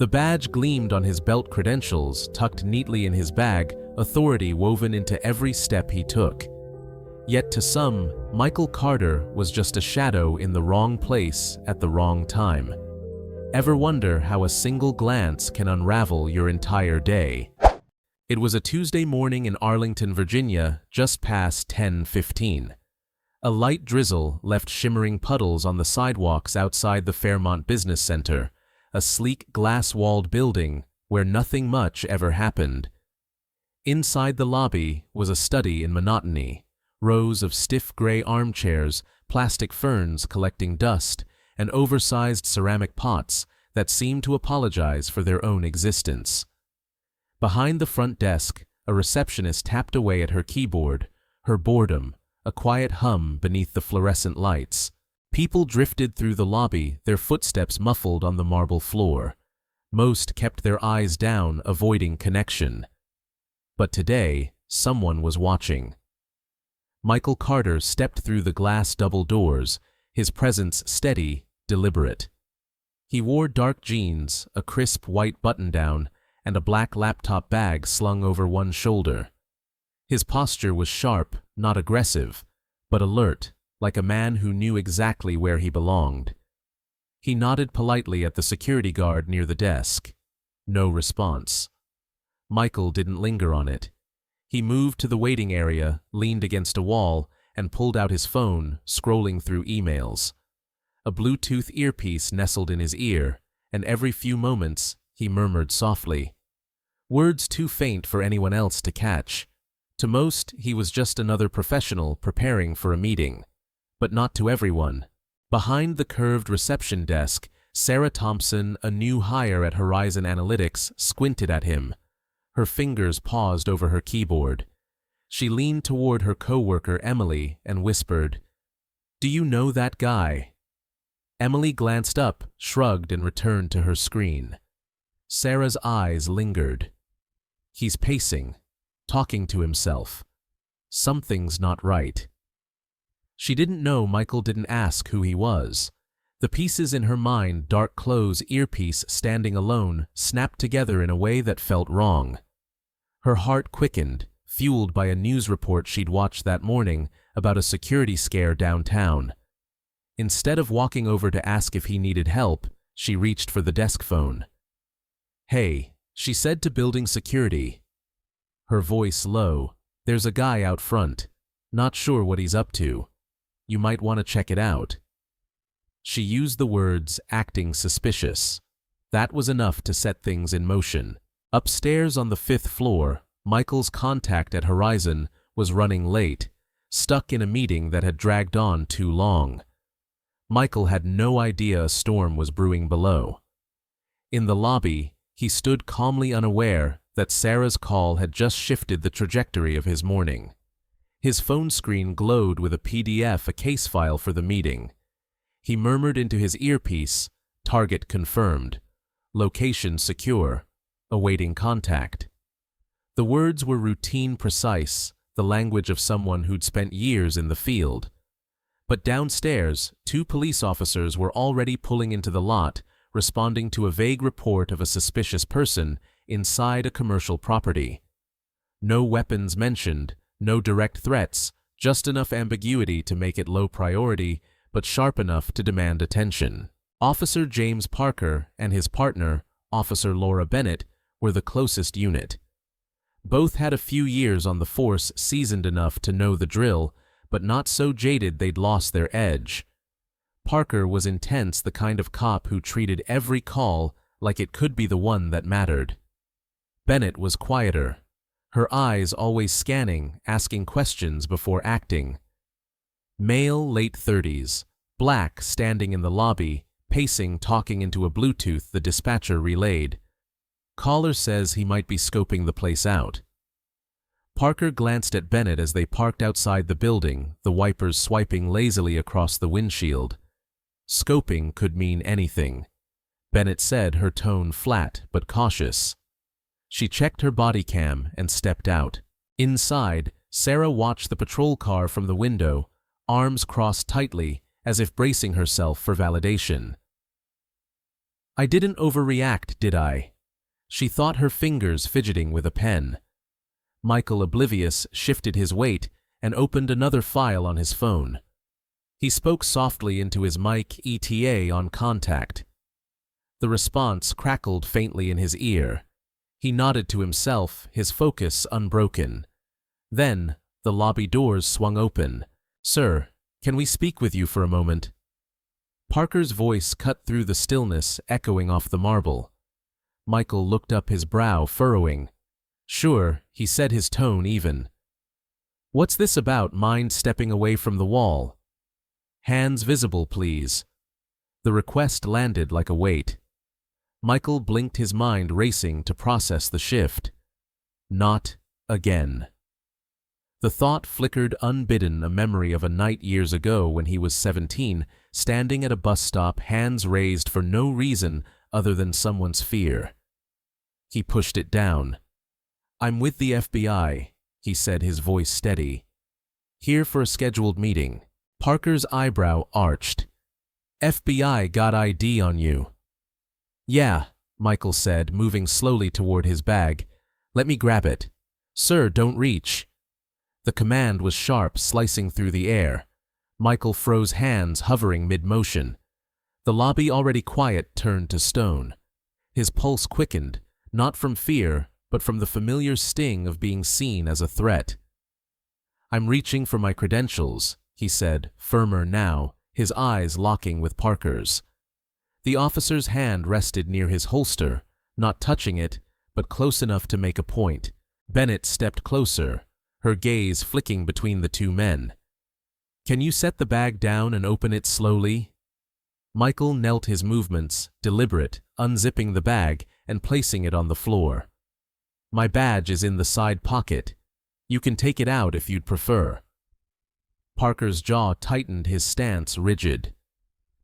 The badge gleamed on his belt, credentials tucked neatly in his bag, authority woven into every step he took. Yet to some, Michael Carter was just a shadow in the wrong place at the wrong time. Ever wonder how a single glance can unravel your entire day? It was a Tuesday morning in Arlington, Virginia, just past 10:15. A light drizzle left shimmering puddles on the sidewalks outside the Fairmont Business Center, a sleek glass-walled building where nothing much ever happened. Inside the lobby was a study in monotony, rows of stiff gray armchairs, plastic ferns collecting dust, and oversized ceramic pots that seemed to apologize for their own existence. Behind the front desk, a receptionist tapped away at her keyboard, her boredom a quiet hum beneath the fluorescent lights. People drifted through the lobby, their footsteps muffled on the marble floor. Most kept their eyes down, avoiding connection. But today, someone was watching. Michael Carter stepped through the glass double doors, his presence steady, deliberate. He wore dark jeans, a crisp white button-down, and a black laptop bag slung over one shoulder. His posture was sharp, not aggressive, but alert, like a man who knew exactly where he belonged. He nodded politely at the security guard near the desk. No response. Michael didn't linger on it. He moved to the waiting area, leaned against a wall, and pulled out his phone, scrolling through emails. A Bluetooth earpiece nestled in his ear, and every few moments he murmured softly. Words too faint for anyone else to catch. To most, he was just another professional preparing for a meeting. But not to everyone. Behind the curved reception desk, Sarah Thompson, a new hire at Horizon Analytics, squinted at him. Her fingers paused over her keyboard. She leaned toward her coworker Emily and whispered, "Do you know that guy?" Emily glanced up, shrugged, and returned to her screen. Sarah's eyes lingered. He's pacing, talking to himself. Something's not right. She didn't know Michael didn't ask who he was. The pieces in her mind, dark clothes, earpiece standing alone, snapped together in a way that felt wrong. Her heart quickened, fueled by a news report she'd watched that morning about a security scare downtown. Instead of walking over to ask if he needed help, she reached for the desk phone. "Hey," she said to building security. Her voice low. "There's a guy out front. Not sure what he's up to. You might want to check it out." She used the words, acting suspicious. That was enough to set things in motion. Upstairs on the 5th floor, Michael's contact at Horizon was running late, stuck in a meeting that had dragged on too long. Michael had no idea a storm was brewing below. In the lobby, he stood calmly unaware that Sarah's call had just shifted the trajectory of his morning. His phone screen glowed with a PDF, a case file for the meeting. He murmured into his earpiece, "Target confirmed. Location secure. Awaiting contact." The words were routine, precise, the language of someone who'd spent years in the field. But downstairs, 2 police officers were already pulling into the lot, responding to a vague report of a suspicious person inside a commercial property. No weapons mentioned, no direct threats, just enough ambiguity to make it low priority, but sharp enough to demand attention. Officer James Parker and his partner, Officer Laura Bennett, were the closest unit. Both had a few years on the force, seasoned enough to know the drill, but not so jaded they'd lost their edge. Parker was intense, the kind of cop who treated every call like it could be the one that mattered. Bennett was quieter, her eyes always scanning, asking questions before acting. Male, late 30s, black, standing in the lobby, pacing, talking into a Bluetooth the dispatcher relayed. "Caller says he might be scoping the place out." Parker glanced at Bennett as they parked outside the building, the wipers swiping lazily across the windshield. Scoping could mean anything. Bennett said, her tone flat but cautious. She checked her body cam and stepped out. Inside, Sarah watched the patrol car from the window, arms crossed tightly, as if bracing herself for validation. I didn't overreact, did I? She thought her fingers fidgeting with a pen. Michael, oblivious, shifted his weight and opened another file on his phone. He spoke softly into his mic, ETA on contact. The response crackled faintly in his ear. He nodded to himself, his focus unbroken. Then, the lobby doors swung open. "Sir, can we speak with you for a moment?" Parker's voice cut through the stillness, echoing off the marble. Michael looked up, his brow furrowing. "Sure," he said, his tone even. "What's this about? Mind stepping away from the wall?" "Hands visible, please." The request landed like a weight. Michael blinked, his mind racing to process the shift. Not again. The thought flickered unbidden, a memory of a night years ago when he was 17, standing at a bus stop, hands raised for no reason other than someone's fear. He pushed it down. "I'm with the FBI," he said, his voice steady. "Here for a scheduled meeting." Parker's eyebrow arched. "FBI got ID on you?" "Yeah," Michael said, moving slowly toward his bag. "Let me grab it." "Sir, don't reach." The command was sharp, slicing through the air. Michael froze, hands hovering mid-motion. The lobby, already quiet, turned to stone. His pulse quickened, not from fear, but from the familiar sting of being seen as a threat. "I'm reaching for my credentials," he said, firmer now, his eyes locking with Parker's. The officer's hand rested near his holster, not touching it, but close enough to make a point. Bennett stepped closer, her gaze flicking between the two men. "Can you set the bag down and open it slowly?" Michael knelt, his movements deliberate, unzipping the bag and placing it on the floor. "My badge is in the side pocket. You can take it out if you'd prefer." Parker's jaw tightened, his stance rigid.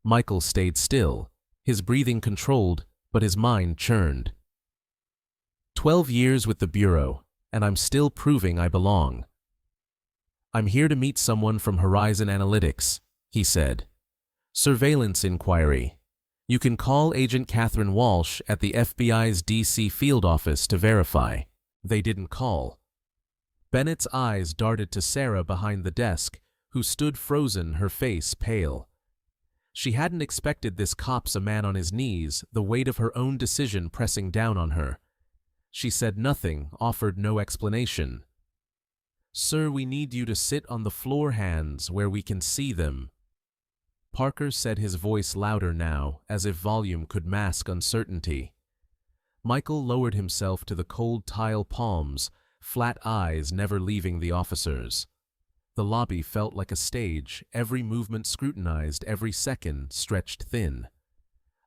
Michael stayed still, his breathing controlled, but his mind churned. 12 years with the Bureau, and I'm still proving I belong. "I'm here to meet someone from Horizon Analytics," he said. "Surveillance inquiry. You can call Agent Catherine Walsh at the FBI's DC field office to verify." They didn't call. Bennett's eyes darted to Sarah behind the desk, who stood frozen, her face pale. She hadn't expected this. Cops, a man on his knees, the weight of her own decision pressing down on her. She said nothing, offered no explanation. "Sir, we need you to sit on the floor, hands where we can see them." Parker said, his voice louder now, as if volume could mask uncertainty. Michael lowered himself to the cold tile palms, flat eyes never leaving the officers. The lobby felt like a stage, every movement scrutinized, every second stretched thin.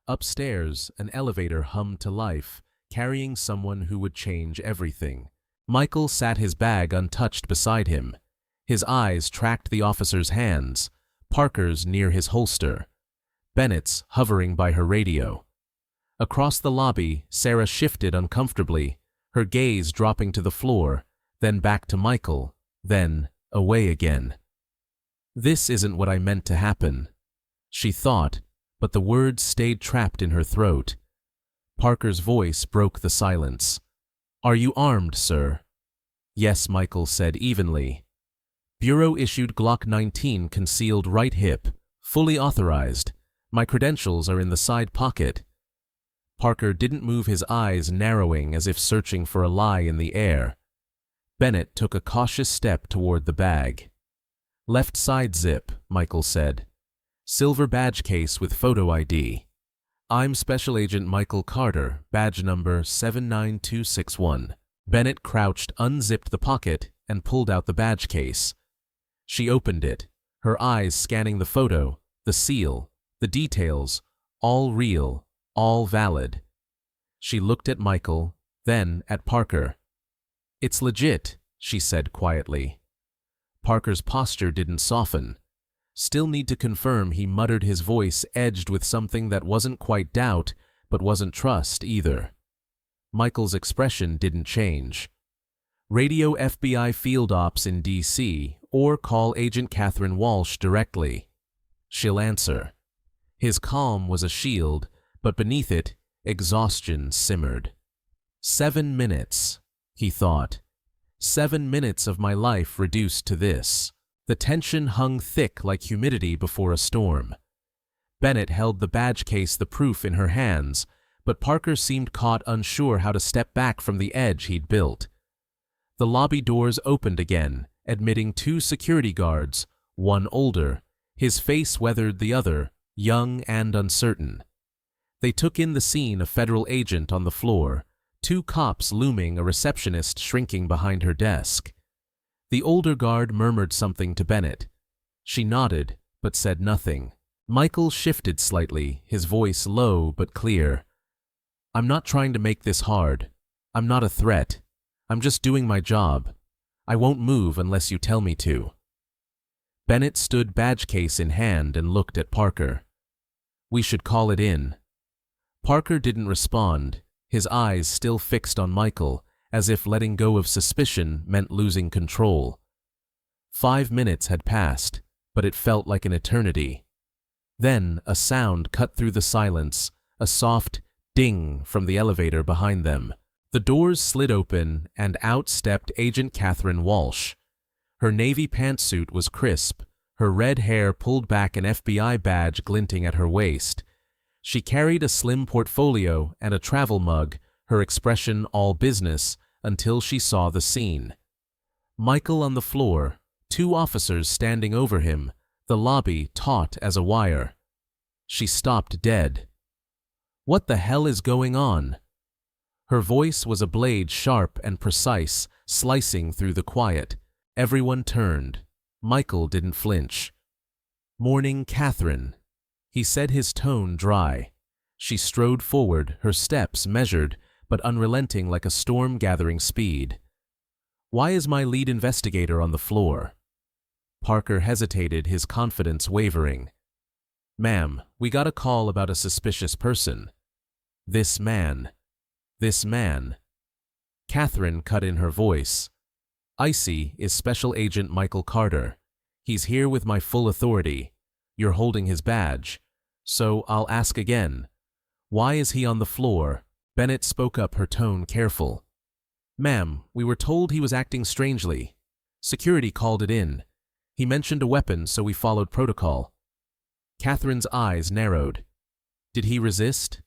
Upstairs, an elevator hummed to life, carrying someone who would change everything. Michael sat, his bag untouched beside him. His eyes tracked the officer's hands, Parker's near his holster, Bennett's hovering by her radio. Across the lobby, Sarah shifted uncomfortably, her gaze dropping to the floor, then back to Michael, then away again. "This isn't what I meant to happen," she thought, but the words stayed trapped in her throat. Parker's voice broke the silence. "Are you armed, sir?" "Yes," Michael said evenly. "Bureau-issued Glock 19 concealed right hip, fully authorized. My credentials are in the side pocket." Parker didn't move, his eyes narrowing as if searching for a lie in the air. Bennett took a cautious step toward the bag. "Left side zip," Michael said. "Silver badge case with photo ID. I'm Special Agent Michael Carter, badge number 79261. Bennett crouched, unzipped the pocket, and pulled out the badge case. She opened it, her eyes scanning the photo, the seal, the details, all real, all valid. She looked at Michael, then at Parker. "It's legit," she said quietly. Parker's posture didn't soften. "Still need to confirm," he muttered, his voice edged with something that wasn't quite doubt, but wasn't trust either. Michael's expression didn't change. "Radio FBI field ops in DC, or call Agent Catherine Walsh directly. She'll answer." His calm was a shield, but beneath it, Exhaustion simmered. 7 minutes, he thought. 7 minutes of my life reduced to this. The tension hung thick like humidity before a storm. Bennett held the badge case, the proof, in her hands, but Parker seemed caught, unsure how to step back from the edge he'd built. The lobby doors opened again, admitting 2 security guards, one older, his face weathered, the other young and uncertain. They took in the scene: a federal agent on the floor, 2 cops looming, a receptionist shrinking behind her desk. The older guard murmured something to Bennett. She nodded, but said nothing. Michael shifted slightly, his voice low but clear. "I'm not trying to make this hard. I'm not a threat. I'm just doing my job. I won't move unless you tell me to." Bennett stood, badge case in hand, and looked at Parker. "We should call it in." Parker didn't respond, his eyes still fixed on Michael, as if letting go of suspicion meant losing control. 5 minutes had passed, but it felt like an eternity. Then a sound cut through the silence, a soft ding from the elevator behind them. The doors slid open, and out stepped Agent Catherine Walsh. Her navy pantsuit was crisp, her red hair pulled back, an FBI badge glinting at her waist. She carried a slim portfolio and a travel mug, her expression all business, until she saw the scene. Michael on the floor, 2 officers standing over him, the lobby taut as a wire. She stopped dead. "What the hell is going on?" Her voice was a blade, sharp and precise, slicing through the quiet. Everyone turned. Michael didn't flinch. "Morning, Catherine," he said, his tone dry. She strode forward, her steps measured but unrelenting, like a storm gathering speed. "Why is my lead investigator on the floor?" Parker hesitated, his confidence wavering. "Ma'am, we got a call about a suspicious person. This man. Catherine cut in her voice. "Icy is Special Agent Michael Carter. He's here with my full authority. You're holding his badge. So I'll ask again. Why is he on the floor?" Bennett spoke up, her tone careful. "Ma'am, we were told he was acting strangely. Security called it in. He mentioned a weapon, so we followed protocol." Catherine's eyes narrowed. "Did he resist?"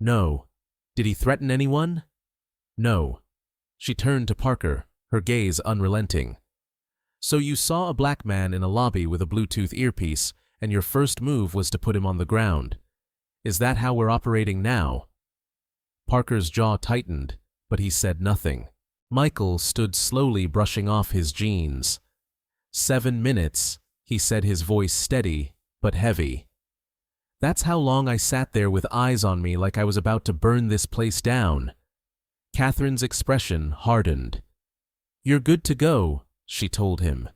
"No." "Did he threaten anyone?" "No." She turned to Parker, her gaze unrelenting. "So you saw a black man in a lobby with a Bluetooth earpiece, and your first move was to put him on the ground. Is that how we're operating now?" Parker's jaw tightened, but he said nothing. Michael stood slowly, brushing off his jeans. 7 minutes, he said, his voice steady but heavy. "That's how long I sat there with eyes on me, like I was about to burn this place down." Catherine's expression hardened. "You're good to go," she told him.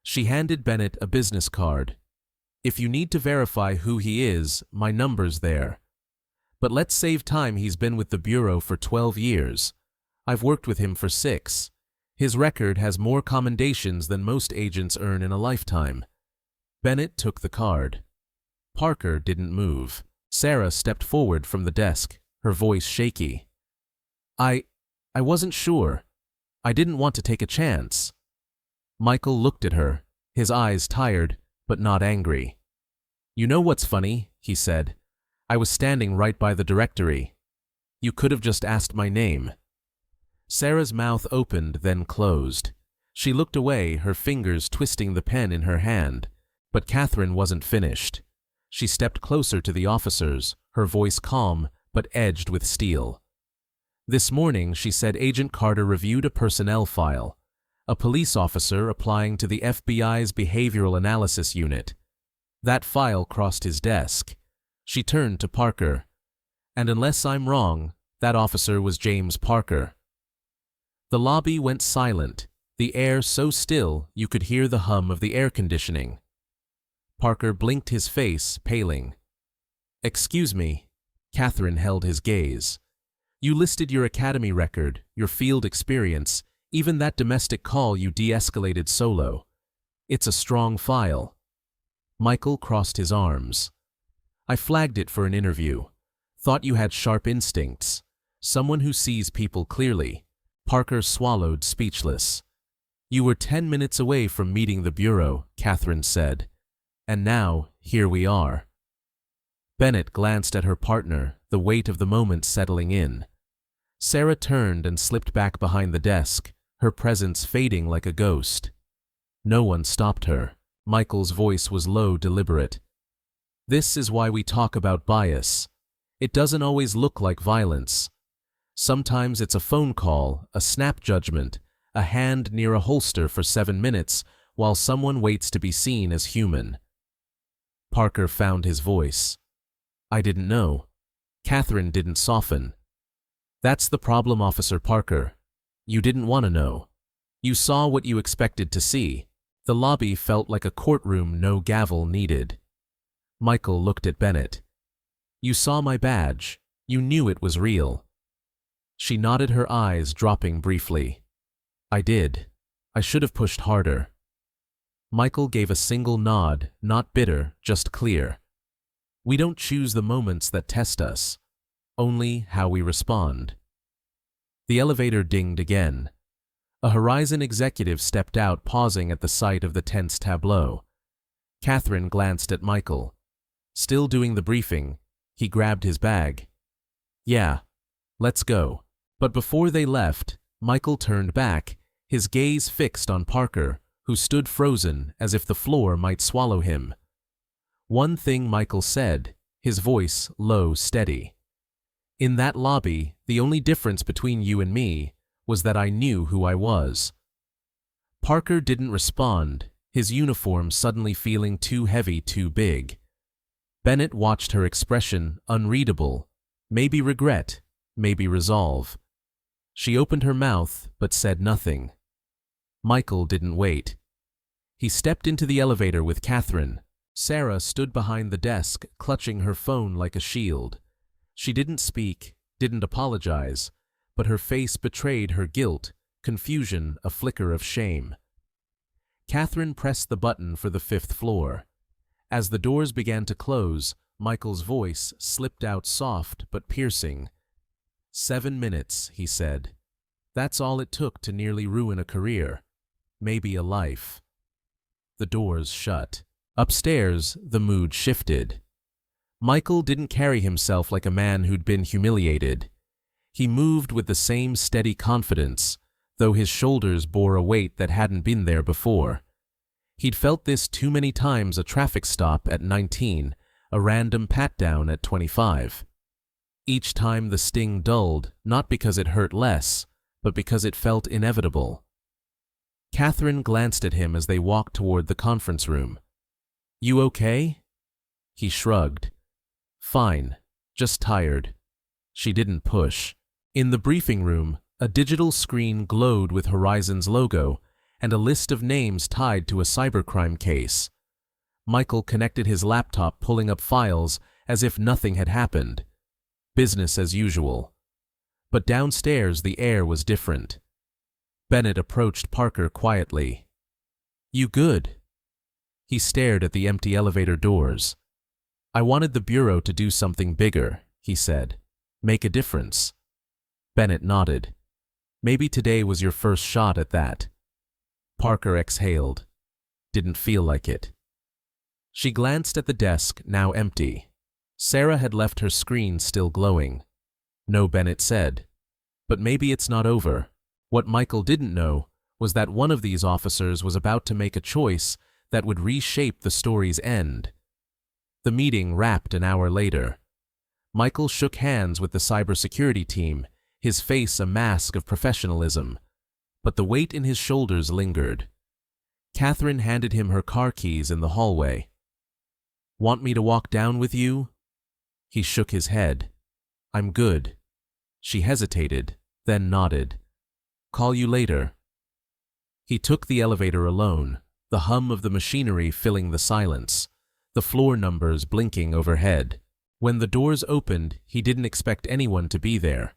She handed Bennett a business card. "If you need to verify who he is, my number's there. But let's save time. He's been with the Bureau for 12 years. I've worked with him for 6. His record has more commendations than most agents earn in a lifetime." Bennett took the card. Parker didn't move. Sarah stepped forward from the desk, her voice shaky. I wasn't sure. I didn't want to take a chance." Michael looked at her, his eyes tired but not angry. "You know what's funny?" he said. "I was standing right by the directory. You could have just asked my name." Sarah's mouth opened, then closed. She looked away, her fingers twisting the pen in her hand. But Catherine wasn't finished. She stepped closer to the officers, her voice calm but edged with steel. "This morning," she said, "Agent Carter reviewed a personnel file. A police officer applying to the FBI's Behavioral Analysis Unit. That file crossed his desk." She turned to Parker. "And unless I'm wrong, that officer was James Parker." The lobby went silent, the air so still you could hear the hum of the air conditioning. Parker blinked, his face paling. "Excuse me." Catherine held his gaze. "You listed your academy record, your field experience, even that domestic call you de-escalated solo. It's a strong file." Michael crossed his arms. "I flagged it for an interview. Thought you had sharp instincts. Someone who sees people clearly. Parker swallowed, speechless. You were 10 minutes away from meeting the Bureau, Catherine said. And now, here we are. Bennett glanced at her partner, the weight of the moment settling in. Sarah turned and slipped back behind the desk, her presence fading like a ghost. No one stopped her. Michael's voice was low, deliberate. This is why we talk about bias. It doesn't always look like violence. Sometimes it's a phone call, a snap judgment, a hand near a holster for 7 minutes while someone waits to be seen as human. Parker found his voice. I didn't know. Catherine didn't soften. That's the problem, Officer Parker. You didn't want to know. You saw what you expected to see. The lobby felt like a courtroom, no gavel needed. Michael looked at Bennett. You saw my badge. You knew it was real. She nodded, her eyes dropping briefly. I did. I should have pushed harder. Michael gave a single nod, not bitter, just clear. We don't choose the moments that test us, only how we respond. The elevator dinged again. A Horizon executive stepped out, pausing at the sight of the tense tableau. Catherine glanced at Michael. Still doing the briefing, he grabbed his bag. Yeah, let's go. But before they left, Michael turned back, his gaze fixed on Parker, who stood frozen as if the floor might swallow him. One thing Michael said, his voice low, steady. In that lobby, the only difference between you and me was that I knew who I was. Parker didn't respond, his uniform suddenly feeling too heavy, too big. Bennett watched her expression, unreadable, maybe regret, maybe resolve. She opened her mouth, but said nothing. Michael didn't wait. He stepped into the elevator with Catherine. Sarah stood behind the desk, clutching her phone like a shield. She didn't speak, didn't apologize, but her face betrayed her guilt, confusion, a flicker of shame. Catherine pressed the button for the 5th floor. As the doors began to close, Michael's voice slipped out, soft but piercing. 7 minutes, he said. That's all it took to nearly ruin a career, maybe a life. The doors shut. Upstairs, the mood shifted. Michael didn't carry himself like a man who'd been humiliated. He moved with the same steady confidence, though his shoulders bore a weight that hadn't been there before. He'd felt this too many times: a traffic stop at 19, a random pat-down at 25. Each time the sting dulled, not because it hurt less, but because it felt inevitable. Catherine glanced at him as they walked toward the conference room. You okay? He shrugged. Fine, just tired. She didn't push. In the briefing room, a digital screen glowed with Horizon's logo and a list of names tied to a cybercrime case. Michael connected his laptop, pulling up files as if nothing had happened. Business as usual. But downstairs the air was different. Bennett approached Parker quietly. You good? He stared at the empty elevator doors. I wanted the Bureau to do something bigger, he said. Make a difference. Bennett nodded. Maybe today was your first shot at that. Parker exhaled. Didn't feel like it. She glanced at the desk, now empty. Sarah had left her screen still glowing. No, Bennett said. But maybe it's not over. What Michael didn't know was that one of these officers was about to make a choice that would reshape the story's end. The meeting wrapped an hour later. Michael shook hands with the cybersecurity team, his face a mask of professionalism, but the weight in his shoulders lingered. Catherine handed him her car keys in the hallway. Want me to walk down with you? He shook his head. I'm good. She hesitated, then nodded. Call you later. He took the elevator alone, the hum of the machinery filling the silence, the floor numbers blinking overhead. When the doors opened, he didn't expect anyone to be there.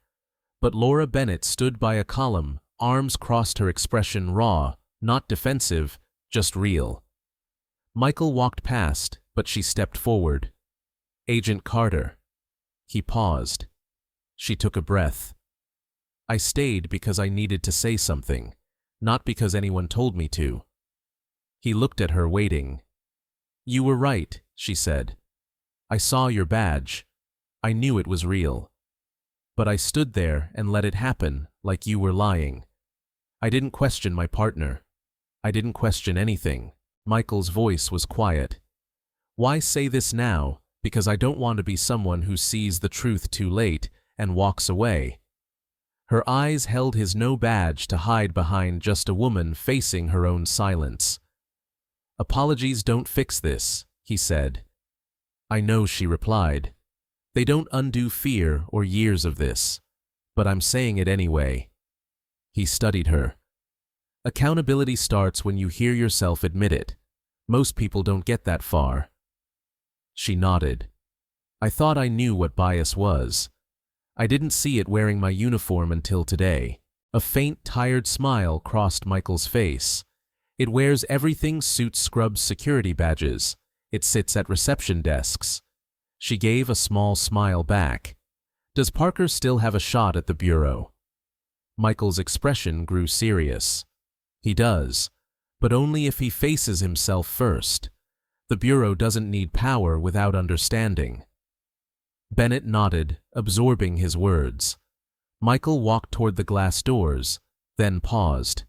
But Laura Bennett stood by a column, arms crossed, her expression raw, not defensive, just real. Michael walked past, but she stepped forward. Agent Carter. He paused. She took a breath. I stayed because I needed to say something, not because anyone told me to. He looked at her, waiting. You were right, she said. I saw your badge. I knew it was real. But I stood there and let it happen, like you were lying. I didn't question my partner. I didn't question anything. Michael's voice was quiet. Why say this now? Because I don't want to be someone who sees the truth too late and walks away. Her eyes held his no badge to hide behind, just a woman facing her own silence. Apologies don't fix this, he said. I know, she replied. They don't undo fear or years of this, but I'm saying it anyway. He studied her. Accountability starts when you hear yourself admit it. Most people don't get that far. She nodded. I thought I knew what bias was. I didn't see it wearing my uniform until today. A faint, tired smile crossed Michael's face. It wears everything: suits, scrubs, security badges. It sits at reception desks. She gave a small smile back. Does Parker still have a shot at the bureau? Michael's expression grew serious. He does, but only if he faces himself first. The bureau doesn't need power without understanding. Bennett nodded, absorbing his words. Michael walked toward the glass doors, then paused.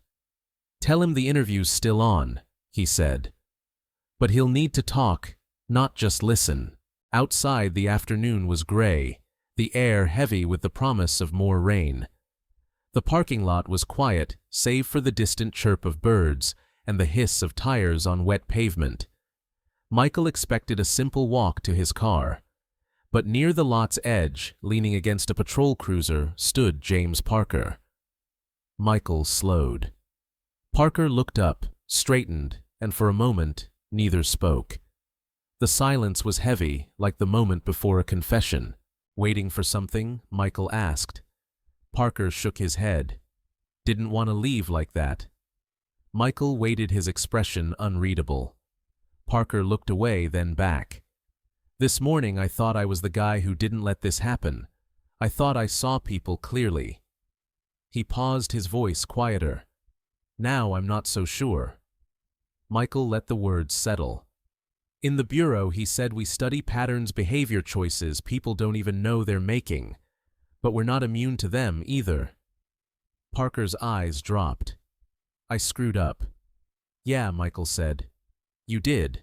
Tell him the interview's still on, he said. But he'll need to talk, not just listen. Outside, the afternoon was gray, the air heavy with the promise of more rain. The parking lot was quiet, save for the distant chirp of birds and the hiss of tires on wet pavement. Michael expected a simple walk to his car. But near the lot's edge, leaning against a patrol cruiser, stood James Parker. Michael slowed. Parker looked up, straightened, and for a moment, neither spoke. The silence was heavy, like the moment before a confession. Waiting for something? Michael asked. Parker shook his head. Didn't want to leave like that. Michael waited, his expression unreadable. Parker looked away, then back. This morning I thought I was the guy who didn't let this happen. I thought I saw people clearly. He paused, his voice quieter. Now I'm not so sure. Michael let the words settle. In the bureau, he said, we study patterns, behavior choices people don't even know they're making. But we're not immune to them either. Parker's eyes dropped. I screwed up. Yeah, Michael said. You did.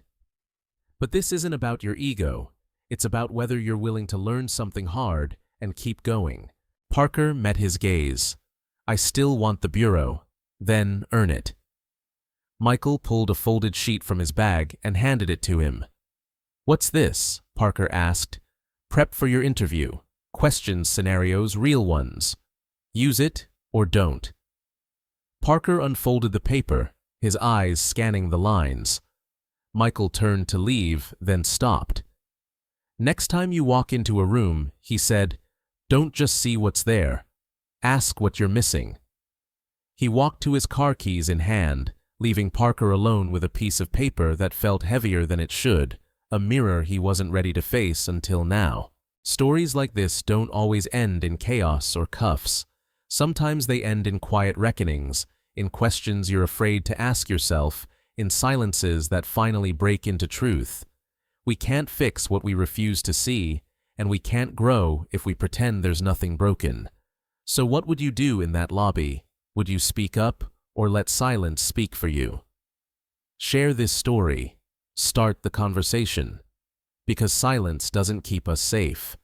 But this isn't about your ego. It's about whether you're willing to learn something hard and keep going. Parker met his gaze. I still want the bureau. Then earn it. Michael pulled a folded sheet from his bag and handed it to him. What's this? Parker asked. Prep for your interview. Questions, scenarios, real ones. Use it or don't. Parker unfolded the paper, his eyes scanning the lines. Michael turned to leave, then stopped. Next time you walk into a room, he said, don't just see what's there. Ask what you're missing. He walked to his car keys in hand, leaving Parker alone with a piece of paper that felt heavier than it should, a mirror he wasn't ready to face until now. Stories like this don't always end in chaos or cuffs. Sometimes they end in quiet reckonings, in questions you're afraid to ask yourself, in silences that finally break into truth. We can't fix what we refuse to see, and we can't grow if we pretend there's nothing broken. So what would you do in that lobby? Would you speak up, or let silence speak for you? Share this story. Start the conversation. Because silence doesn't keep us safe.